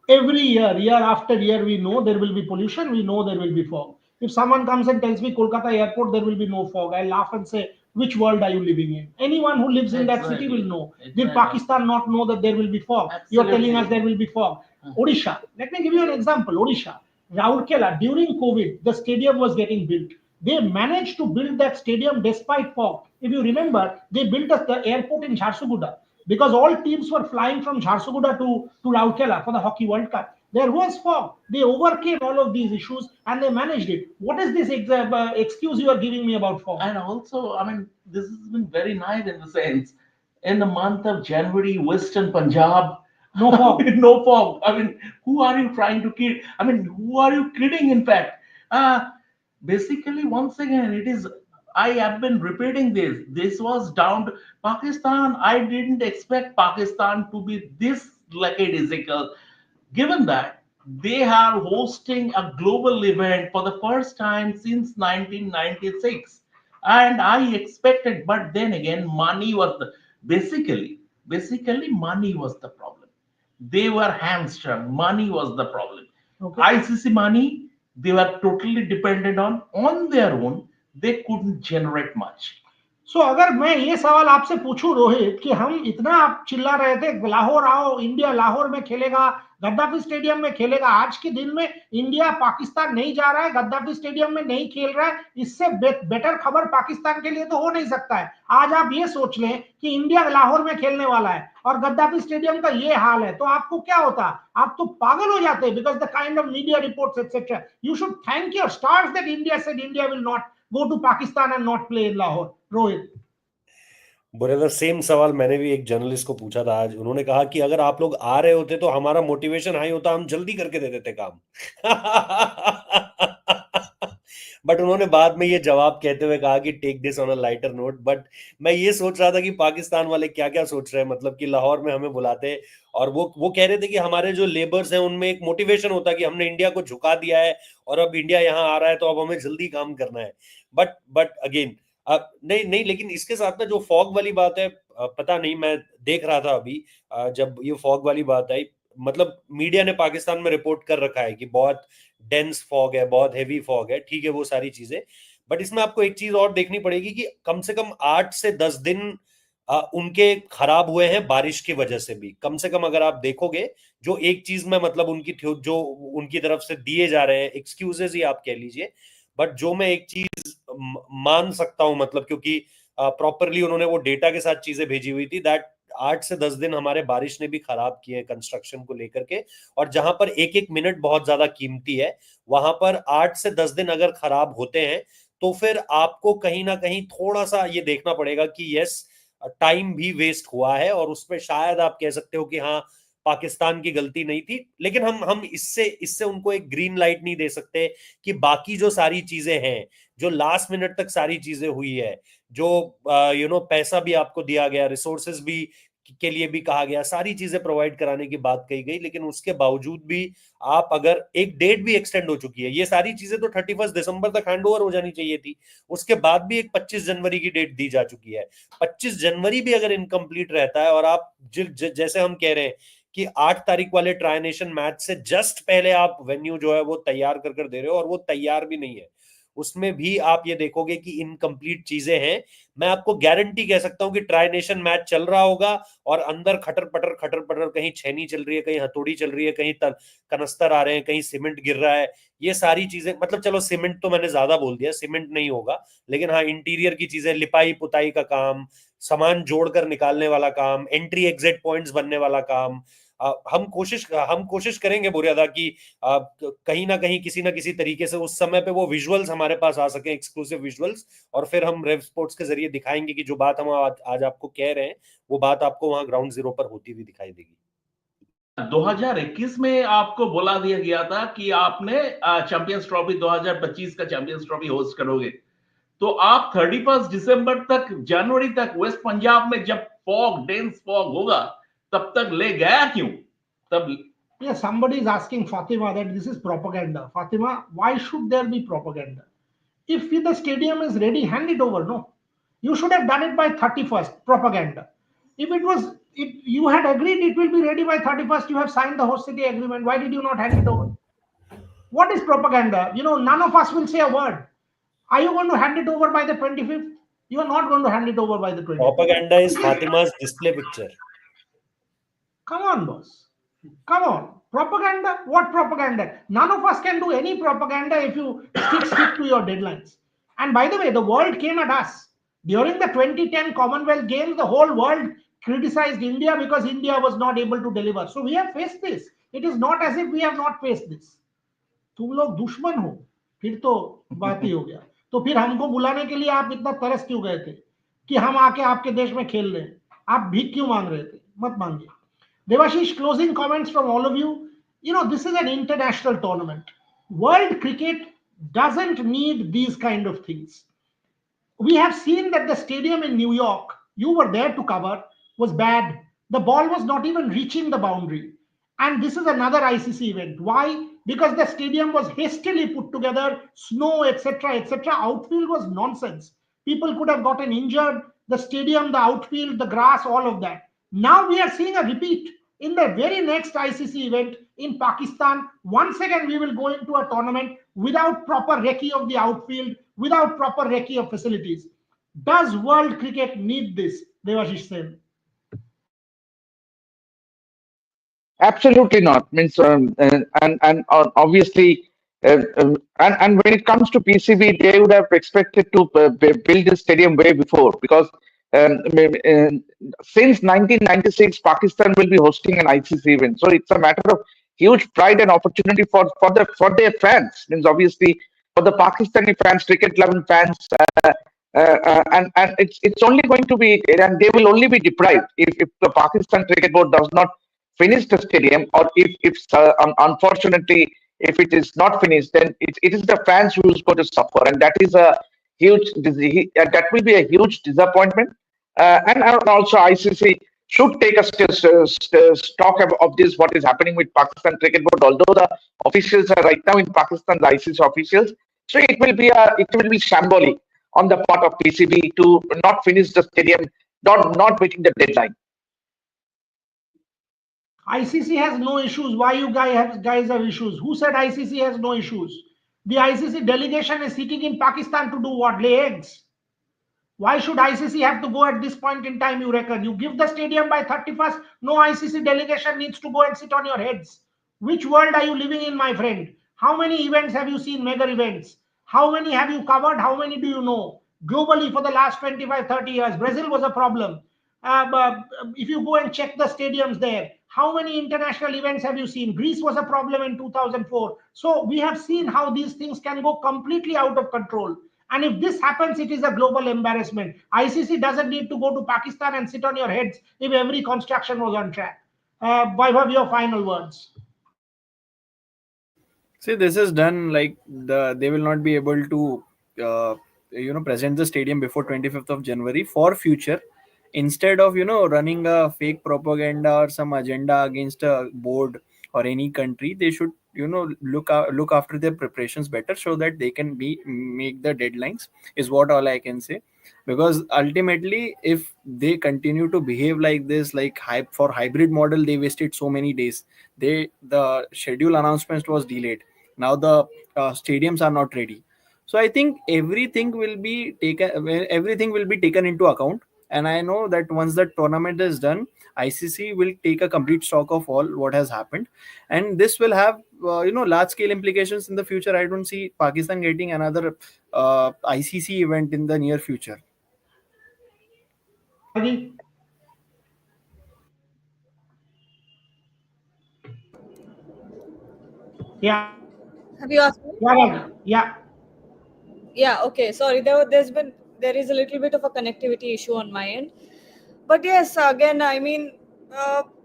S1: Every year after year, we know there will be pollution, we know there will be fog. If someone comes and tells me Kolkata airport there will be no fog, I laugh and say, which world are you living in? Anyone who lives in that city will
S2: Exactly,
S1: know. Did
S2: exactly,
S1: Pakistan not know that there will be fog? You're telling us
S2: absolutely.
S1: there will be fog. Odisha. Let me give you an example. Odisha. Raurkela, during COVID, the stadium was getting built. They managed to build that stadium despite fog. If you remember, they built the airport in Jharsuguda because all teams were flying from Jharsuguda to Raurkela for the Hockey World Cup. There was fog. They overcame all of these issues and they managed it. What is this excuse you are giving me about fog?
S2: And also, I mean, this has been very nice in the sense, in the month of January, Western Punjab,
S1: No fog.
S2: no fog. I mean, who are you trying to kid? I mean, who are you kidding? In fact, uh, basically, once again, it is. I have been repeating this. This was down to Pakistan. I didn't expect Pakistan to be this lackadaisical, given that they are hosting a global event for the first time since 1996. And I expected, but then again, money was the basically money was the problem. They were hamstrung. Money was the problem.
S1: Okay.
S2: ICC money, they were totally dependent on their own. They couldn't generate much.
S1: सो अगर मैं ये सवाल आपसे पूछूं रोहित कि हम इतना आप चिल्ला रहे थे लाहौर आओ, इंडिया लाहौर में खेलेगा, गद्दाफी स्टेडियम में खेलेगा, आज के दिन में इंडिया पाकिस्तान नहीं जा रहा है, गद्दाफी स्टेडियम में नहीं खेल रहा है, इससे बेटर खबर पाकिस्तान के लिए तो हो नहीं सकता है। आज आप ये सोच लें कि इंडिया लाहौर में खेलने वाला है और गद्दाफी स्टेडियम का ये हाल है, तो आपको क्या होता? आप तो पागल हो जाते, because the kind of media reports etcetera. You should thank your stars that India said India will not go to Pakistan and not play in Lahore. Rohit.
S3: Brother, same सवाल मैंने भी एक जर्नलिस्ट को पूछा था आज। उन्होंने कहा कि अगर आप लोग आ रहे होते तो हमारा मोटिवेशन हाई होता, हम जल्दी करके दे देते काम। बट उन्होंने बाद में ये जवाब कहते हुए कहा कि take this on a lighter note. But मैं ये सोच रहा था कि पाकिस्तान वाले क्या क्या सोच रहे हैं, मतलब कि लाहौर में हमें बुलाते और वो कह रहे थे कि हमारे जो लेबर्स हैं उनमें एक मोटिवेशन होता कि हमने इंडिया को झुका दिया है और अब इंडिया यहाँ आ रहा है तो अब हमें जल्दी काम करना है। बट अगेन नहीं, लेकिन इसके साथ ना जो फॉग वाली बात है, पता नहीं, मैं देख रहा था अभी जब ये फॉग वाली बात आई, मतलब मीडिया ने पाकिस्तान में रिपोर्ट कर रखा है कि बहुत डेंस फॉग है, बहुत हेवी फॉग है, ठीक है वो सारी चीजें। बट इसमें आपको एक चीज और देखनी पड़ेगी कि कम से कम 8 से 10 दिन उनके खराब हुए हैं बारिश की वजह से भी, कम से कम अगर आप देखोगे। जो एक चीज में मतलब उनकी जो उनकी तरफ से दिए जा रहे हैं एक्सक्यूजेस ही आप कह लीजिए, बट जो मैं एक चीज मान सकता हूं, मतलब क्योंकि प्रॉपरली उन्होंने वो डेटा के साथ चीजें भेजी हुई थी, दैट 8 से 10 दिन हमारे बारिश ने भी खराब किए कंस्ट्रक्शन को लेकर के। और जहां पर एक एक मिनट बहुत ज्यादा कीमती है, वहां पर 8 से 10 दिन अगर खराब होते हैं तो फिर आपको कहीं ना कहीं थोड़ा सा ये देखना पड़ेगा कि यस, टाइम भी वेस्ट हुआ है, और उसमें शायद आप कह सकते हो कि हाँ, पाकिस्तान की गलती नहीं थी। लेकिन हम इससे इससे उनको एक ग्रीन लाइट नहीं दे सकते कि बाकी जो सारी चीजें हैं, जो लास्ट मिनट तक सारी चीजें हुई है, जो पैसा भी आपको दिया गया, रिसोर्सेज भी के लिए भी कहा गया, सारी चीजें प्रोवाइड कराने की बात कही गई, लेकिन उसके बावजूद भी आप अगर एक डेट भी एक्सटेंड हो चुकी है, ये सारी चीजें तो 31 दिसंबर तक हैंड ओवर हो जानी चाहिए थी, उसके बाद भी एक 25 जनवरी की डेट दी जा चुकी है। 25 जनवरी भी अगर इनकम्प्लीट रहता है, और आप जैसे हम कह रहे हैं कि 8 तारीख वाले ट्राइनेशन मैच से जस्ट पहले आप वेन्यू जो है वो तैयार कर दे रहे हो, और वो तैयार भी नहीं है, उसमें भी आप ये देखोगे कि इनकम्प्लीट चीजें हैं। मैं आपको गारंटी कह सकता हूं कि ट्राइनेशन मैच चल रहा होगा और अंदर खटर पटर कहीं छेनी चल रही है, कहीं हथौड़ी चल रही है, कहीं कनस्तर आ रहे हैं, कहीं सीमेंट गिर रहा है। ये सारी चीजें, मतलब चलो सीमेंट तो मैंने ज्यादा बोल दिया, सीमेंट नहीं होगा, लेकिन हाँ, इंटीरियर की चीजें, लिपाई पुताई का सामान जोड़कर निकालने वाला काम, एंट्री एग्जिट पॉइंट्स बनने वाला काम, हम कोशिश करेंगे बुर्यादा कि कहीं ना कहीं किसी ना किसी तरीके से उस समय पे वो विजुअल्स हमारे पास आ सके, एक्सक्लूसिव विजुअल्स, और फिर हम रेव स्पोर्ट्स के जरिए दिखाएंगे कि जो बात हम आज आपको कह रहे हैं, वो बात आपको वहां ग्राउंड जीरो पर होती हुई दिखाई देगी।
S2: 2021 में आपको बोला दिया गया था कि आपने चैंपियंस ट्रॉफी 2025 का चैंपियंस ट्रॉफी होस्ट करोगे, तो आप 31 दिसंबर तक, जनवरी तक वेस्ट पंजाब में जब फॉग, डेंस फॉग होगा, तब तक ले गया क्यों? तब
S1: Yeah, somebody is asking Fatima that this is propaganda. Fatima, why should there be propaganda? If the stadium is ready, hand it over. No, you should have done it by 31st. Propaganda. If it was, you had agreed it will be ready by 31st, you have signed the host city agreement. Why did you not hand it over? What is propaganda? None of us will say a word. Are you going to hand it over by the 25th? You are not going to hand it over by the 25th.
S3: Propaganda is Fatima's display picture.
S1: Come on, boss. Come on. Propaganda? What propaganda? None of us can do any propaganda if you stick to your deadlines. And by the way, the world came at us. During the 2010 Commonwealth Games, the whole world criticized India because India was not able to deliver. So we have faced this. It is not as if we have not faced this. तुम लोग दुश्मन हो, फिर तो बात ही हो गया। तो फिर हमको बुलाने के लिए आप इतना तरस क्यों गए थे कि हम आके आपके देश में खेल रहे हैं? आप भीख क्यों मांग रहे थे? मत मांगिए। Devashish, closing comments from all of you. This is an international tournament. World cricket doesn't need these kind of things. We have seen that the stadium in New York, you were there to cover, was bad. The ball was not even reaching the boundary. And this is another ICC event. Why? Because the stadium was hastily put together, snow, etc., etc. Outfield was nonsense. People could have gotten injured. The stadium, the outfield, the grass, all of that. Now we are seeing a repeat in the very next ICC event in Pakistan. Once again, we will go into a tournament without proper recce of the outfield, without proper recce of facilities. Does world cricket need this, Devashish Sen?
S4: Absolutely not. Means and obviously, and when it comes to PCB, they would have expected to build the stadium way before, because since 1996, Pakistan will be hosting an ICC event. So it's a matter of huge pride and opportunity for their fans. Means obviously for the Pakistani fans, cricket loving fans. And it's only going to be, and they will only be deprived if the Pakistan Cricket Board does not finish the stadium, or if unfortunately if it is not finished, then it is the fans who is going to suffer, and that is a that will be a huge disappointment. And also ICC should take a stock of this, what is happening with Pakistan Cricket Board. Although the officials are right now in Pakistan, the ICC officials, so it will be shambolic on the part of PCB to not finish the stadium, not meeting the deadline.
S1: ICC has no issues. Why you guys have issues? Who said ICC has no issues? The ICC delegation is sitting in Pakistan to do what? Lay eggs. Why should ICC have to go at this point in time, you reckon? You give the stadium by 31st, no ICC delegation needs to go and sit on your heads. Which world are you living in, my friend? How many events have you seen, mega events? How many have you covered? How many do you know? Globally, for the last 25, 30 years, Brazil was a problem. If you go and check the stadiums there, how many international events have you seen? Greece was a problem in 2004. So we have seen how these things can go completely out of control. And if this happens, it is a global embarrassment. ICC doesn't need to go to Pakistan and sit on your heads if every construction was on track. Vaibhav, your final words.
S5: See, this is done like they will not be able to present the stadium before 25th of January for future. Instead of running a fake propaganda or some agenda against a board or any country, they should look after their preparations better so that they can be make the deadlines. Is what all I can say. Because ultimately, if they continue to behave like this, like for hybrid model, they wasted so many days. The schedule announcement was delayed. Now the stadiums are not ready. So I think everything will be taken into account. And I know that once the tournament is done, ICC will take a complete stock of all what has happened, and this will have large scale implications in the future. I don't see Pakistan getting another ICC event in the near future.
S1: Gargi? Yeah,
S6: Have you asked me?
S1: yeah, Gargi. Yeah.
S6: Yeah, okay. Sorry, there is a little bit of a connectivity issue on my end. But yes, again, I mean,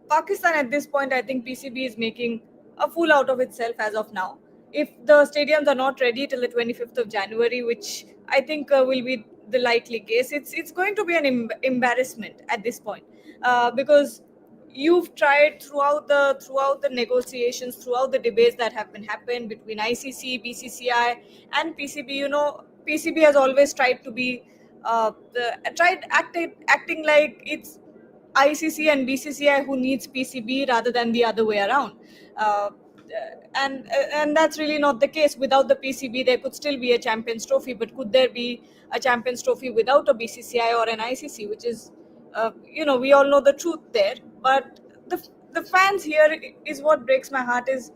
S6: Pakistan at this point, I think PCB is making a fool out of itself as of now. If the stadiums are not ready till the 25th of January, which I think will be the likely case, it's going to be an embarrassment at this point, because you've tried throughout the negotiations, throughout the debates that have been happened between ICC, BCCI, and PCB. PCB has always tried to be acting like it's ICC and BCCI who needs PCB rather than the other way around. Uh, and that's really not the case. Without the PCB, there could still be a Champions Trophy, but could there be a Champions Trophy without a BCCI or an ICC? Which is, we all know the truth there. But the fans here is what breaks my heart. Is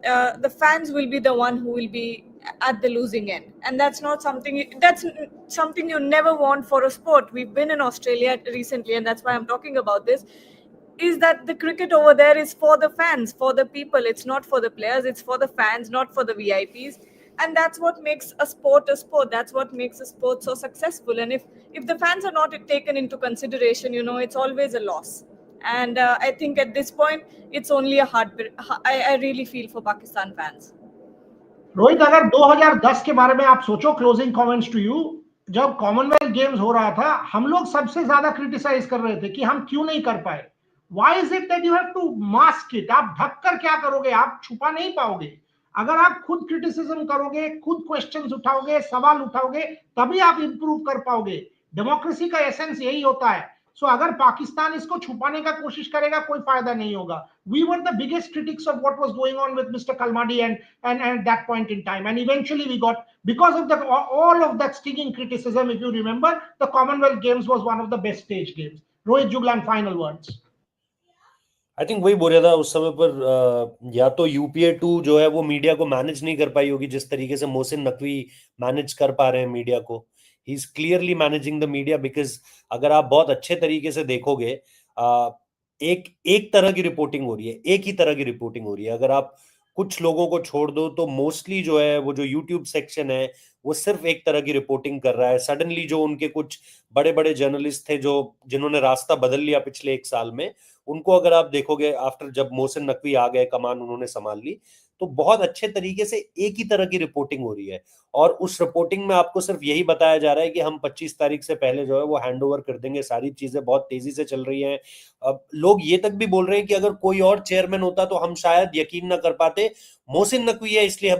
S6: the fans will be the one who will be at the losing end, and that's something you never want for a sport. We've been in Australia recently, and that's why I'm talking about this. Is that the cricket over there is for the fans, for the people? It's not for the players, it's for the fans, not for the VIPs. And that's what makes a sport a sport. That's what makes a sport so successful. And if the fans are not taken into consideration, it's always a loss. And I think at this point, it's only a heartbreak. I really feel for Pakistan fans.
S1: Rohit, अगर 2010 के बारे में आप सोचो, closing comments to you, जब Commonwealth games हो रहा था, हम लोग सबसे ज्यादा क्रिटिसाइज कर रहे थे कि हम क्यों नहीं कर पाए. Why is it that you have to mask it? आप ढक कर क्या करोगे? आप छुपा नहीं पाओगे. अगर आप खुद क्रिटिसिज्म करोगे, खुद क्वेश्चंस उठाओगे, सवाल उठाओगे, तभी आप इंप्रूव कर पाओगे. डेमोक्रेसी का एसेंस यही होता है. सो अगर पाकिस्तान इसको छुपाने का कोशिश करेगा, कोई फायदा नहीं होगा. We were the biggest critics of what was going on with Mr. Kalmadi and at that point in time. And eventually we got, because of all of that stinging criticism, if you remember, the Commonwealth Games was one of the best stage games. Rohit Juglan, final words.
S3: I think वही बोल रहा था उस समय पर, या तो UPA2 जो है वो मीडिया को मैनेज नहीं कर पाई होगी जिस तरीके से मोहसिन नकवी मैनेज कर पा रहे हैं मीडिया को. He is clearly managing the media, because अगर आप बहुत अच्छे तरीके से देखोगे, एक एक तरह की रिपोर्टिंग हो रही है, एक ही तरह की रिपोर्टिंग हो रही है. अगर आप कुछ लोगों को छोड़ दो तो मोस्टली जो है वो जो यूट्यूब सेक्शन है वो सिर्फ एक तरह की रिपोर्टिंग कर रहा है. सडनली जो उनके कुछ बड़े बड़े जर्नलिस्ट थे जो जिन्होंने रास्ता बदल लिया पिछले एक साल में, उनको अगर आप देखोगे आफ्टर जब मोहसिन नकवी आ गए, कमान उन्होंने संभाल ली, तो बहुत अच्छे तरीके से एक ही तरह की रिपोर्टिंग हो रही है. और उस रिपोर्टिंग में आपको सिर्फ यही बताया जा रहा है कि हम 25 तारीख से पहले जो है वो हैंड ओवर कर देंगे. सारी चीजें बहुत तेजी से चल रही हैं. अब लोग ये तक भी बोल रहे हैं कि अगर कोई और चेयरमैन होता तो हम शायद यकीन ना कर पाते. मोहसिन नकवी है इसलिए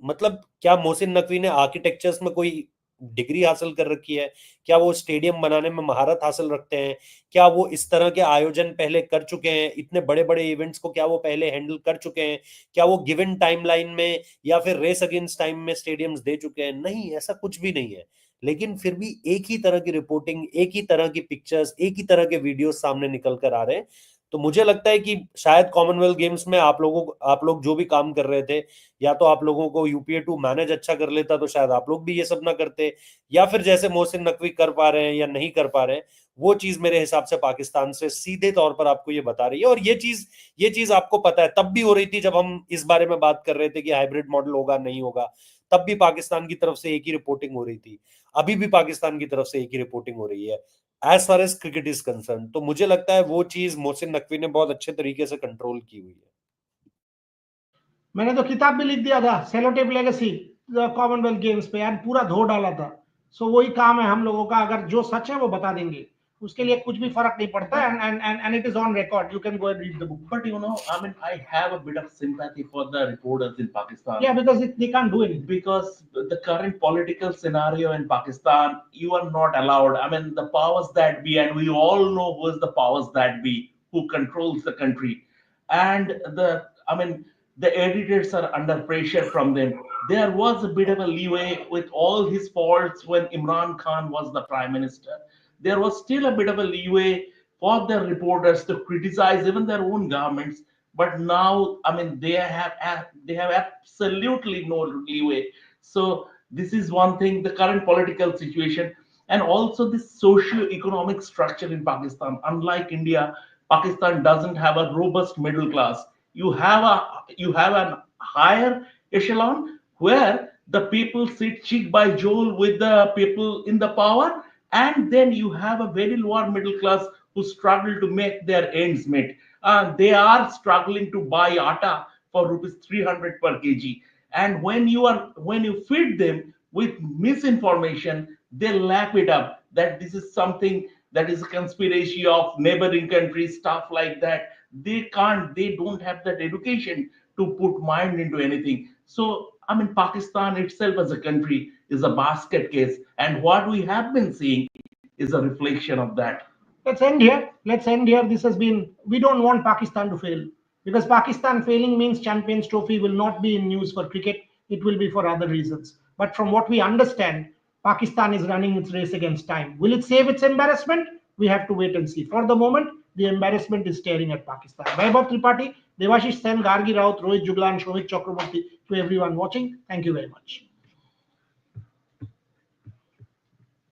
S3: मतलब क्या मोहसिन नकवी ने आर्किटेक्चर्स में कोई डिग्री हासिल कर रखी है? क्या वो स्टेडियम बनाने में महारत हासिल रखते हैं? क्या वो इस तरह के आयोजन पहले कर चुके हैं? इतने बड़े बड़े इवेंट्स को क्या वो पहले हैंडल कर चुके हैं? क्या वो गिवन टाइमलाइन में या फिर रेस अगेंस्ट टाइम में स्टेडियम्स दे चुके हैं? नहीं, ऐसा कुछ भी नहीं है। लेकिन फिर भी एक ही तरह की रिपोर्टिंग, एक ही तरह की पिक्चर्स, एक ही तरह के वीडियो सामने निकल कर आ रहे हैं। तो मुझे लगता है कि शायद कॉमनवेल्थ गेम्स में आप लोग जो भी काम कर रहे थे, या तो आप लोगों को यूपीए 2 मैनेज अच्छा कर लेता तो शायद आप लोग भी ये सब ना करते, या फिर जैसे मोहसिन नकवी कर पा रहे हैं या नहीं कर पा रहे हैं, वो चीज मेरे हिसाब से पाकिस्तान से सीधे तौर पर आपको ये बता रही है। और ये चीज आपको पता है, तब भी हो रही थी जब हम इस बारे में बात कर रहे थे कि हाइब्रिड मॉडल होगा नहीं होगा, तब भी पाकिस्तान की तरफ से एक ही रिपोर्टिंग हो रही थी, अभी भी पाकिस्तान की तरफ से एक ही रिपोर्टिंग हो रही है as far as cricket is concern. तो मुझे लगता है वो चीज मोहसिन नकवी ने बहुत अच्छे तरीके से कंट्रोल की हुई है।
S1: मैंने तो किताब भी लिख दिया था, सेलोटेप लेगेसी कॉमनवेल्थ गेम्स पे यार, पूरा धो डाला था। सो वही काम है हम लोगों का, अगर जो सच है वो बता देंगे, उसके लिए कुछ भी फर्क नहीं पड़ता। And it is on record, you can go and read the book.
S2: But I mean, I have a bit of sympathy for the reporters in Pakistan.
S1: Yeah, because they can't do anything.
S2: Because the current political scenario in Pakistan, you are not allowed. I mean, the powers that be, and we all know who is the powers that be who controls the country, and I mean, the editors are under pressure from them. There was a bit of a leeway with all his faults when Imran Khan was the prime minister. There was still a bit of a leeway for the reporters to criticize even their own governments. But now, I mean, they have absolutely no leeway. So this is one thing, the current political situation, and also the socio-economic structure in Pakistan. Unlike India, Pakistan doesn't have a robust middle class. You have a higher echelon where the people sit cheek by jowl with the people in the power, and then you have a very lower middle class who struggle to make their ends meet. They are struggling to buy atta for rupees 300 per kg, and when you feed them with misinformation, they lap it up that this is something that is a conspiracy of neighboring countries, stuff like that. They don't have that education to put mind into anything. So I mean, Pakistan itself as a country is a basket case, and what we have been seeing is a reflection of that.
S1: Let's end here. Let's end here. This has been, we don't want Pakistan to fail, because Pakistan failing means Champions Trophy will not be in news for cricket. It will be for other reasons. But from what we understand, Pakistan is running its race against time. Will it save its embarrassment? We have to wait and see. For the moment, the embarrassment is staring at Pakistan. Vaibhav Tripathi, Devashish Sen, Gargi Raut, Rohit Juglan, Shomik Chakraborty, to everyone watching, thank you very much.